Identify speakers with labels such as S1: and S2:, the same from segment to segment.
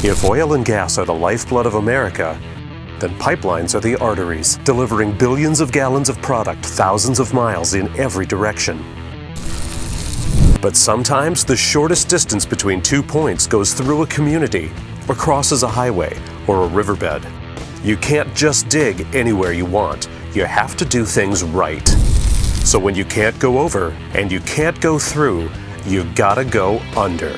S1: If oil and gas are the lifeblood of America, then pipelines are the arteries, delivering billions of gallons of product thousands of miles in every direction. But sometimes the shortest distance between 2 points goes through a community, or crosses a highway, or a riverbed. You can't just dig anywhere you want. You have to do things right. So when you can't go over, and you can't go through, you gotta go under.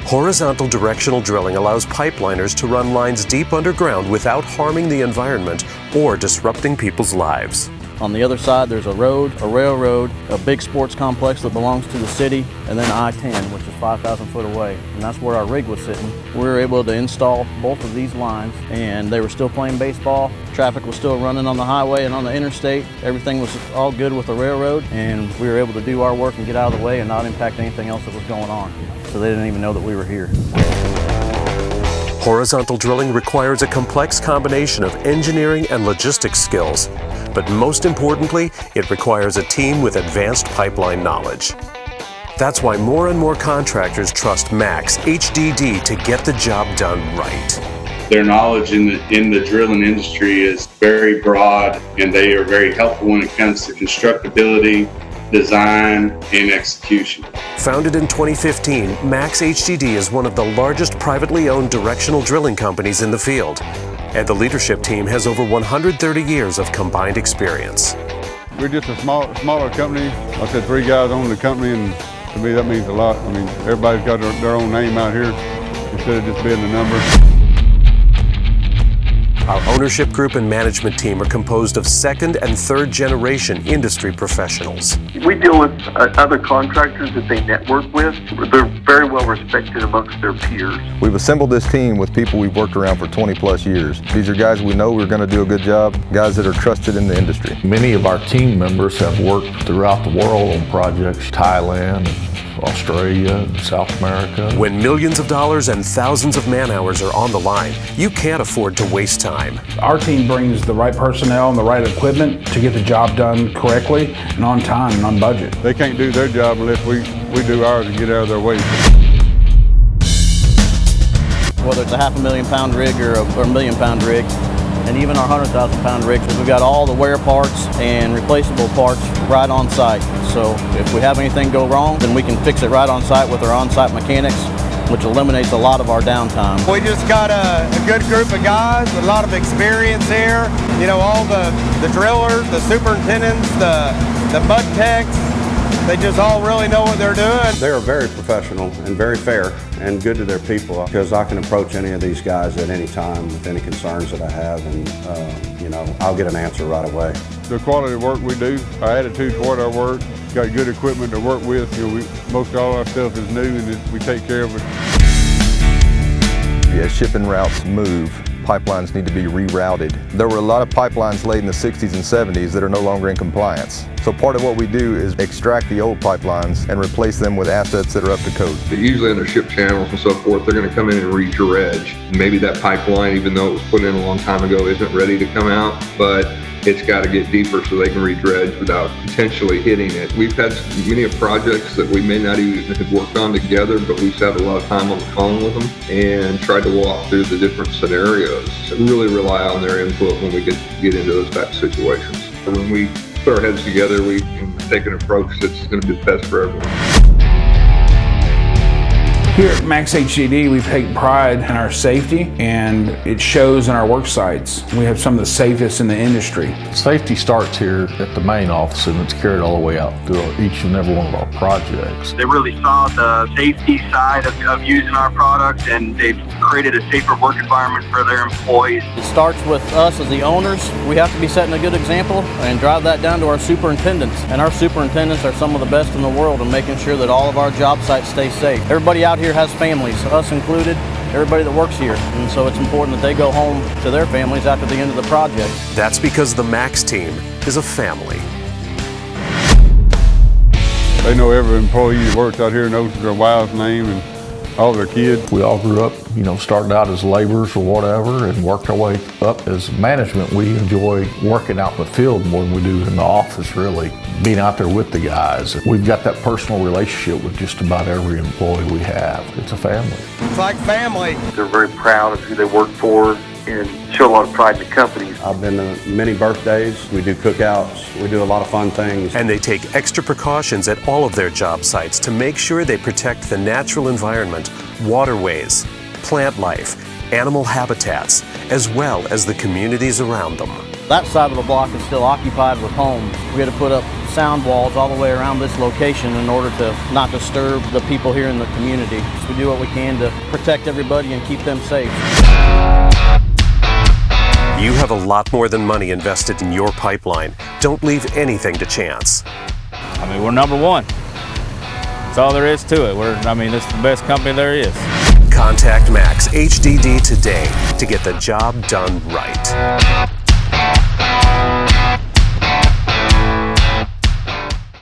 S1: Horizontal directional drilling allows pipeliners to run lines deep underground without harming the environment or disrupting people's lives.
S2: On the other side, there's a road, a railroad, a big sports complex that belongs to the city, and then I-10, which is 5,000 foot away. And that's where our rig was sitting. We were able to install both of these lines, and they were still playing baseball. Traffic was still running on the highway and on the interstate. Everything was all good with the railroad, and we were able to do our work and get out of the way and not impact anything else that was going on. So they didn't even know that we were here.
S1: Horizontal drilling requires a complex combination of engineering and logistics skills. But most importantly, it requires a team with advanced pipeline knowledge. That's why more and more contractors trust MAXX HDD to get the job done right.
S3: Their knowledge in the drilling industry is very broad, and they are very helpful when it comes to constructability, design, and execution.
S1: Founded in 2015, MAXX HDD is one of the largest privately owned directional drilling companies in the field. And the leadership team has over 130 years of combined experience.
S4: We're just a smaller company. I said 3 guys own the company, and to me that means a lot. I mean, everybody's got their own name out here instead of just being a number.
S1: Our ownership group and management team are composed of second and third generation industry professionals.
S5: We deal with other contractors that they network with. They're very well respected amongst their peers.
S6: We've assembled this team with people we've worked around for 20 plus years. These are guys we know we're going to do a good job, guys that are trusted in the industry.
S7: Many of our team members have worked throughout the world on projects, Thailand, Australia, South America.
S1: When millions of dollars and thousands of man-hours are on the line, you can't afford to waste time.
S8: Our team brings the right personnel and the right equipment to get the job done correctly and on time and on budget.
S4: They can't do their job unless we do ours and get out of their way.
S2: Whether it's a £500,000 rig or a $1 million rig, and even our 100,000 pound rigs, we've got all the wear parts and replaceable parts right on site. So if we have anything go wrong, then we can fix it right on site with our on-site mechanics, which eliminates a lot of our downtime.
S9: We just got a good group of guys with a lot of experience here. You know, all the drillers, the superintendents, the mud techs, they just all really know what they're doing.
S10: They're very professional and very fair and good to their people, because I can approach any of these guys at any time with any concerns that I have, and you know, I'll get an answer right away.
S4: The quality of work we do, our attitude toward our work, got good equipment to work with. You know, most all our stuff is new, and we take care of it.
S6: As shipping routes move, pipelines need to be rerouted. There were a lot of pipelines laid in the 60s and 70s that are no longer in compliance. So part of what we do is extract the old pipelines and replace them with assets that are up to code.
S11: Usually on their ship channels and so forth, they're going to come in and redredge. Maybe that pipeline, even though it was put in a long time ago, isn't ready to come out, but it's got to get deeper so they can redredge without potentially hitting it. We've had many projects that we may not even have worked on together, but we've had a lot of time on the phone with them and tried to walk through the different scenarios and really rely on their input when we get into those type of situations. When we put our heads together, we can take an approach that's going to be the best for everyone.
S8: Here at MAXX HDD, we've taken pride in our safety, and it shows in our work sites. We have some of the safest in the industry.
S7: Safety starts here at the main office, and it's carried all the way out through each and every one of our projects.
S5: They really saw the safety side of using our products, and they've created a safer work environment for their employees.
S2: It starts with us as the owners. We have to be setting a good example and drive that down to our superintendents. And our superintendents are some of the best in the world in making sure that all of our job sites stay safe. Everybody out here has families, us included, everybody that works here. And so it's important that they go home to their families after the end of the project.
S1: That's because the MAXX team is a family.
S4: They know every employee that works out here, knows their wife's name and all their kids.
S7: We all grew up, started out as laborers or whatever and worked our way up as management. We enjoy working out in the field more than we do in the office, really. Being out there with the guys. We've got that personal relationship with just about every employee we have. It's a family.
S9: It's like family.
S5: They're very proud of who they work for and show a lot of pride in the company.
S10: I've been to many birthdays. We do cookouts. We do a lot of fun things.
S1: And they take extra precautions at all of their job sites to make sure they protect the natural environment, waterways, plant life, animal habitats, as well as the communities around them.
S2: That side of the block is still occupied with homes. We had to put up sound walls all the way around this location in order to not disturb the people here in the community. So we do what we can to protect everybody and keep them safe.
S1: You have a lot more than money invested in your pipeline. Don't leave anything to chance.
S12: We're number one. That's all there is to it. This is the best company there is.
S1: Contact MAXX HDD today to get the job done right.